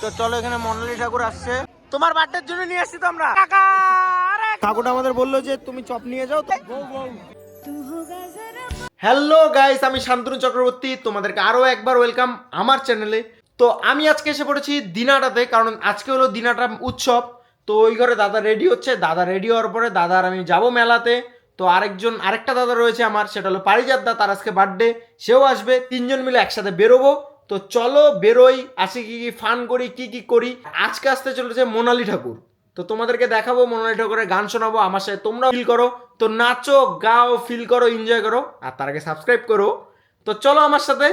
তো চলো এখানে মনালি ঠাকুর আসছে, তোমার বার্থডের জন্য নিয়ে আসছি তো আমরা। ঠাকুরটা আমাদের বললো যে তুমি চপ নিয়ে যাও। হ্যালো গাইস, আমি শান্তনু চক্রবর্তী, তোমাদেরকে আরো একবার ওয়েলকাম আমার চ্যানেলে। তো আমি আজকে এসে পড়েছি দিনাটাতে, কারণ আজকে হলো দিনাটা উৎসব। তো ওই ঘরে দাদা রেডি হচ্ছে, দাদা রেডি হওয়ার পরে দাদা আর আমি যাবো মেলাতে। তো আরেকটা দাদা রয়েছে আমার, সেটা হলো পারিজাত দা, তার আজকে বার্থডে, সেও আসবে। তিনজন মিলে একসাথে বেরোবো। তো চলো বেরোই, আসি কি কি ফান করি, কি করি। আজকে আসতে চলেছে মোনালি ঠাকুর, তো তোমাদেরকে দেখাবো মোনালি ঠাকুরের গান শোনাবো, আমার সাথে তোমরা ফিল করো। তো নাচো, গাও, ফিল করো, এনজয় করো, আর তার আগে সাবস্ক্রাইব করো। তো চলো আমার সাথে।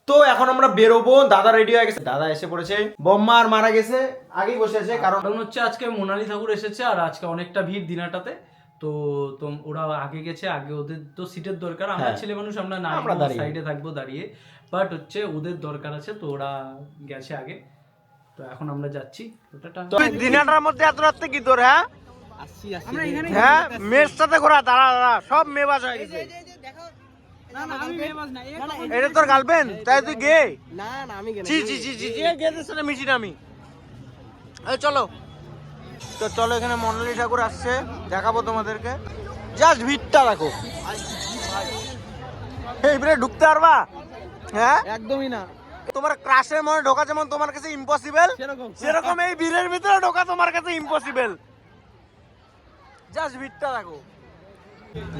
তো এখন আমরা বেরোবো, দাদা রেডি হয়ে গেছে, দাদা এসে পড়েছে, বম্মা আর মারা গেছে আগেই বসে আছে, কারণ হচ্ছে আজকে মোনালি ঠাকুর এসেছে আর আজকে অনেকটা ভিড় দিনাটাতে। তো ওরা আগে গেছে, আগে ওদের তো সিটের দরকার, আমরা ছেলে মানুষ আমরা না সাইডে থাকবো দাঁড়িয়ে, বাট হচ্ছে ওদের দরকার আছে, তো ওরা গেছে আগে। তো এখন আমরা যাচ্ছি। তুই দিনাটার মধ্যে এত রাত্রে কি তোর? হ্যাঁ মেয়ের সাথে ঘোরা, দাঁড়া সব মেয়েবাজ হয়ে গেছে। এটা তোর গার্লফ্রেন্ড? তাই তুই গে? না আমি গেদের সাথে মিশি না আমি। চলো তো চলো, এখানে মনালি ঠাকুর আসছে, দেখাবো তোমাদেরকে। জাস্ট ভিড়টা দেখো, এইবারে ঢুকতে পারবা? হ্যাঁ একদমই না। তোমার ক্রাশের মনে ঢোকা যেমন তোমার কাছে ইম্পসিবল, সেরকম এই ভিড়ের ভিতরে ঢোকা তোমার কাছে ইম্পসিবল। জাস্ট ভিড়টা দেখো।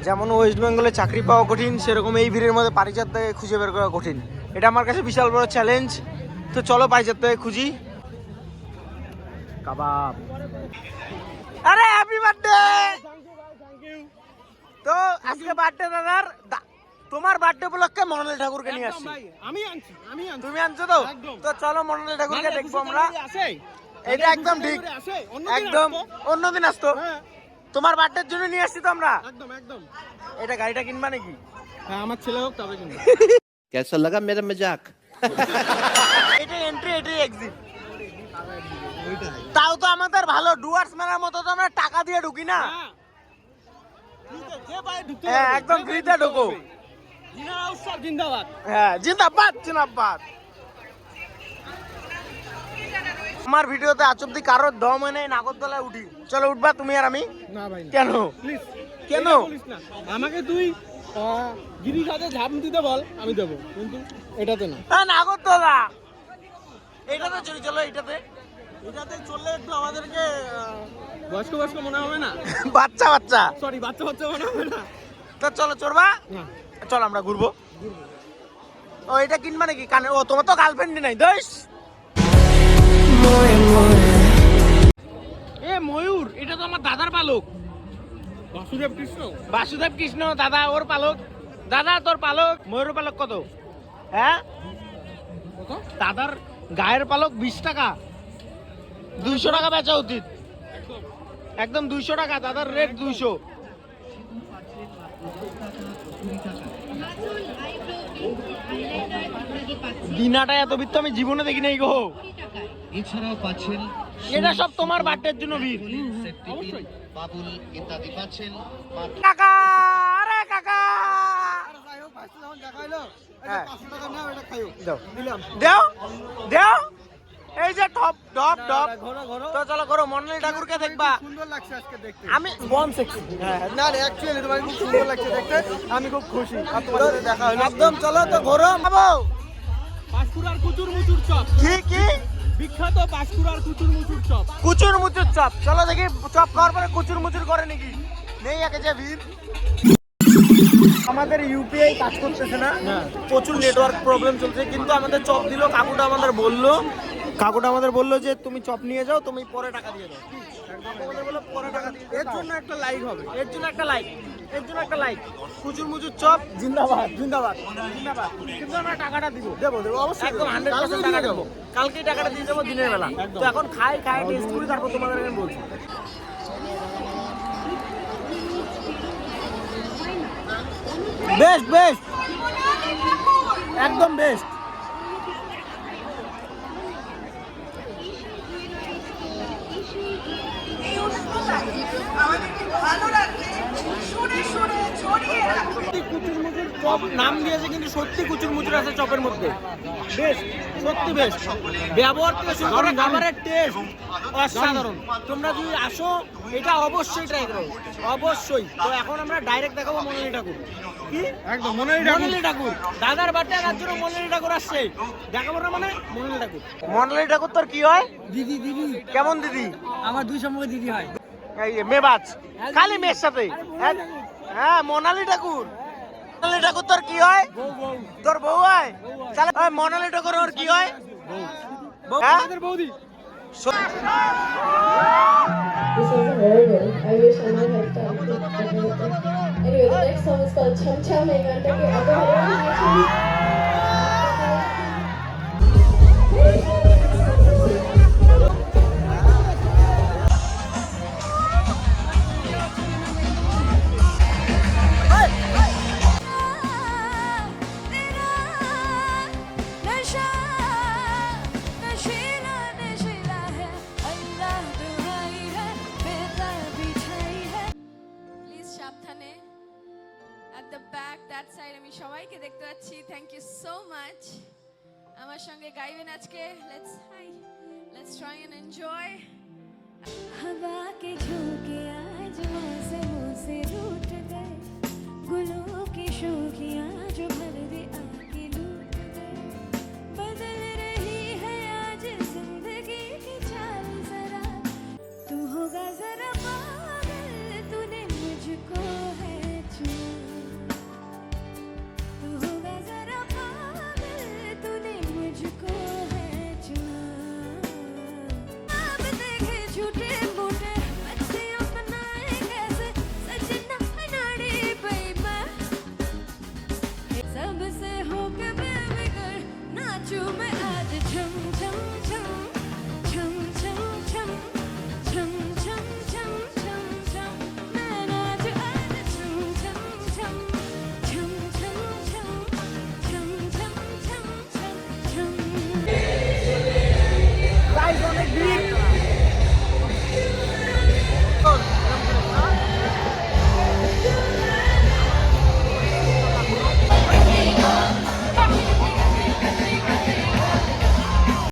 যেমন ওয়েস্ট বেঙ্গলে চাকরি পাওয়া কঠিন, সেরকম এই ভিড়ের মধ্যে পারিজাত দাকে খুঁজে বের করা কঠিন। এটা আমার কাছে বিশাল বড় চ্যালেঞ্জ। তো চলো পারিজাত দাকে খুঁজি। কাবাব, আরে হ্যাপি বার্থডে। তো আজকে বার্থডে দাদার, তোমার বার্থডে উপলক্ষে মনালি ঠাকুরকে নিয়ে আসছি। তুমি আনছো তো? তো চলো মনালি ঠাকুরকে দেখবো আমরা। এটা একদম ঠিক, একদম অন্যদিন আসতো। তোমার বার্থডের জন্য নিয়ে আসছি তো আমরা। একদম এটা গাড়িটা কিনবা নাকি? হ্যাঁ আমার ছেলে হোক তবে কিনবো। कैसा लगा मेरा मजाक? এটা এন্ট্রি, এটাই এক্সিট। তাও তো আমাদের ভালো, ডুয়ার্স মেলার মতো তো আমরা টাকা দিয়ে ঢুকি না। হ্যাঁ একদম ফ্রিতে ঢুকো। হ্যাঁ জিন্দাবাদ জিন্দাবাদ। আমার ভিডিওতে আজ অব্দি কারোর দম হয় নাই নাগরদোলায় উঠি। চলো উঠবা তুমি আর আমি? না ভাই কেন? প্লিজ কেন? আমাকে তুই গিরিখাতে ঝাঁপ দিতে বল, আমি দেবো, কিন্তু এটাতে না। হ্যাঁ নাগরদোলা এটাতে চলি, চলো এটাতে চললে একটু আমাদেরকে বয়স্ক মনে হবে না? বাচ্চা সরি বাচ্চা মনে হবে না। তো চলো চড়বা, চলো আমরা ঘুরবো। ও এটা কিনবা নাকি কানে? ও তোমার তো গার্লফ্রেন্ড নাই দোষ। এ ময়ূর, এটা তো আমার দাদার পালক। বাসুদেব কৃষ্ণ দাদা, ওর পালক। দাদা তোর পালক, ময়ূরের পালক কত? হ্যাঁ দাদার গায়ের পালক 20 টাকা, 200 টাকা বেচা উচিত। একদম 200 টাকা, দাদার রেট 200। দিনাটা এত ভিড় তো আমি জীবনে দেখি নাই গো। এছাড়াও পাচ্ছেন, এটা সব তোমার বার্থডের জন্য ভিড়। বাবুল ইত্যাদি পাচ্ছেন। কাকা আরে কাকা, দেও এই যে টপ টপ টপ। তো চলো করো, মনালি ঠাকুরকে দেখবা। সুন্দর লাগছে আজকে দেখতে। আমি বন সেক্সি, না অ্যাকচুয়ালি তোমার খুব সুন্দর লাগছে দেখতে, আমি খুব খুশি। তোমার দেখা হলো একদম। চলো তো ঘোরো। পাঁশকুড়ার কুচুর মুচুর চপ। কি বিখ্যাত পাঁশকুড়ার কুচুর মুচুর চপ। চলো দেখি চপ খাওয়ার পরে কুচুর মুচুর করে নাকি নেই আগে যে ভিড়। আমাদের ইউপিআই কাজ করতেছে না, প্রচুর নেটওয়ার্ক প্রবলেম চলছে, কিন্তু আমাদের চপ দিল। কাকুটা আমাদের বললো যে তুমি চপ নিয়ে যাও, তুমি পরে টাকা দিয়ে দাও। এর জন্য একটা লাইক হবে, এর জন্য একটা লাইক। কুচুর মুচুর চপ জিন্দাবাদ। কিন্তু আমরা টাকাটা দেবো অবশ্যই, একদম 100% টাকা দেবো। কালকেই টাকাটা দিয়ে দেবো দিনের বেলা। তো এখন খাই টেস্ট করি, তারপর তোমাদের আমি বলছি। বেস্ট একদম বেস্ট। কুচুর মুচুর চপ নাম দিয়েছে কিন্তু সত্যি কুচুর মুচুর আছে চপের মধ্যে, বেশ সত্যি বেশ, ব্যবহার থেকে শুরু করে খাবারের টেস্ট অসাধারণ। তোমরা যদি আসো এটা অবশ্যই ট্রাই করো, অবশ্যই। তো এখন আমরা ডাইরেক্ট দেখাবো মোনালি ঠাকুর। কি একদম মোনালি ঠাকুর, দাদার বার্থডে রাজ্যের মোনালি ঠাকুর আসছে, দেখাবো না মানে মোনালি ঠাকুর। মোনালি ঠাকুর তোর কি হয়? দিদি দিদি কেমন দিদি? আমার 2 সম্পর্কে দিদি হয়। এই মেবাজ খালি মেয়ের সাথে। হ্যাঁ মোনালি ঠাকুর, মোনালি ঠাকুর তোর কি হয়? তোর বউ হয়? তাহলে ওই মোনালি ঠাকুর ওর কি হয়? হ্যাঁ বৌদি। This was horrible. I wish I might have done it. Anyway, the next song is called Chum Chum Meganta Ke Agar সাবধানে at the back that side আমি সবাইকে দেখতে পাচ্ছি। Thank you so much. আমার সঙ্গে গাইবেন আজকে। let's try and enjoy। हवा के झोंके आज मौसमों से रूठ गए, गुलों की शोखियां जो भर दे आके लूट गए, बदल रही है आज जिंदगी की चाल जरा, तू होगा जरा पागल तूने मुझको है चुना, तू होगा जरा पागल तूने मुझको है चुना, अब देखे झूठे मूठे बच्चे अपनाए कैसे सजना नाड़ी बेईमान, सबसे होके बेबिगड़ नाचूं मैं आज झूम